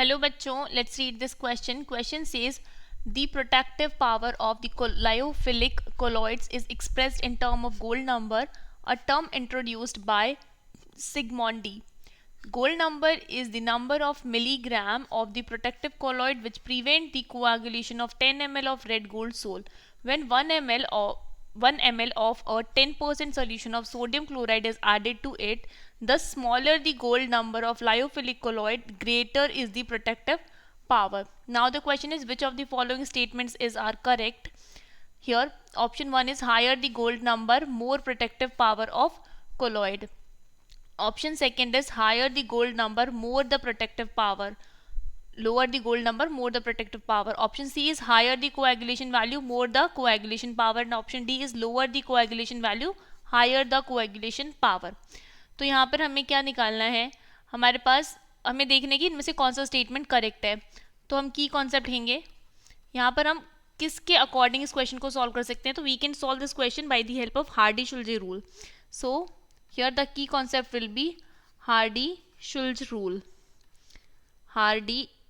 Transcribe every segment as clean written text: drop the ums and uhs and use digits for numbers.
Hello बच्चों, let's read this question. Question says the protective power of the lyophilic colloids is expressed in term of Gould number, a term introduced by Zsigmondy. Gould number is the number of milligram of the protective colloid which prevent the coagulation of 10 ml of red gold sol. When 1 ml of a 10% solution of sodium chloride is added to it, the smaller the Gould number of lyophilic colloid, greater is the protective power. Now the question is, which of the following statements are correct? Here option 1 is higher the Gould number, more protective power of colloid. Option second is higher the Gould number, more the protective power. Lower the Gould number, more the protective power. Option C is higher the coagulation value, more the coagulation power. And option D is lower the coagulation value, higher the coagulation power. तो यहाँ पर हमें क्या निकालना है, हमारे पास हमें देखने की इनमें से कौन सा स्टेटमेंट करेक्ट है. तो हम की कॉन्सेप्ट लेंगे. यहाँ पर हम किसके अकॉर्डिंग इस क्वेश्चन को सॉल्व कर सकते हैं. तो we can solve this question by the help of Hardy Schulze rule. So here the key concept will be Hardy-Schulze rule. Hardy-Schulze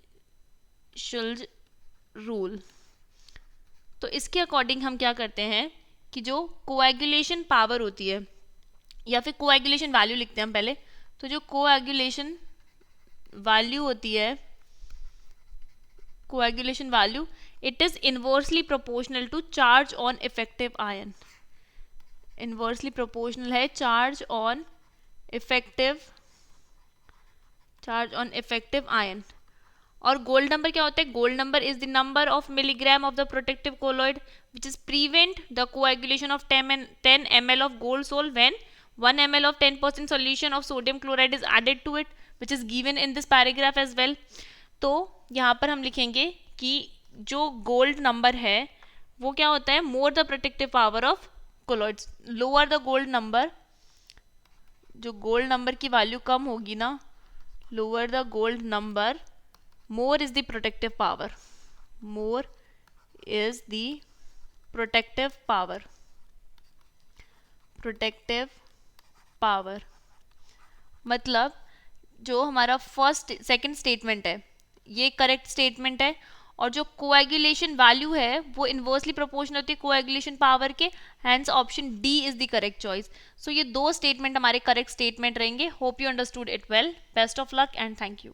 rule. तो इसके अकॉर्डिंग हम क्या करते हैं कि जो कोएगुलेशन पावर होती है या फिर कोएगुलेशन वैल्यू लिखते हैं हम पहले. तो जो कोएगुलेशन वैल्यू होती है, coagulation value, it is inversely proportional to charge on effective ion. Inversely proportional है चार्ज ऑन इफेक्टिव आयन. और गोल्ड नंबर क्या होता है? Gold number is the number of milligram of the protective colloid which is prevent the coagulation of 10 ml of gold sol when 1 ml of 10% solution of sodium chloride is added to it, which is given in this paragraph as well. तो यहाँ पर हम लिखेंगे कि जो gold number है वो क्या होता है? More the protective power of colloids. Lower the gold number, जो गोल्ड नंबर की वैल्यू कम होगी ना, lower the gold number, more is the protective power. More is the protective power. Protective power मतलब जो हमारा फर्स्ट सेकंड स्टेटमेंट है ये correct statement है, और जो कोएगुलेशन वैल्यू है वो इनवर्सली प्रोपोर्शनल होती है कोएगुलेशन पावर के. Hence option D is the correct choice. So ये दो स्टेटमेंट हमारे करेक्ट स्टेटमेंट रहेंगे. Hope you understood it well. Best of luck and thank you.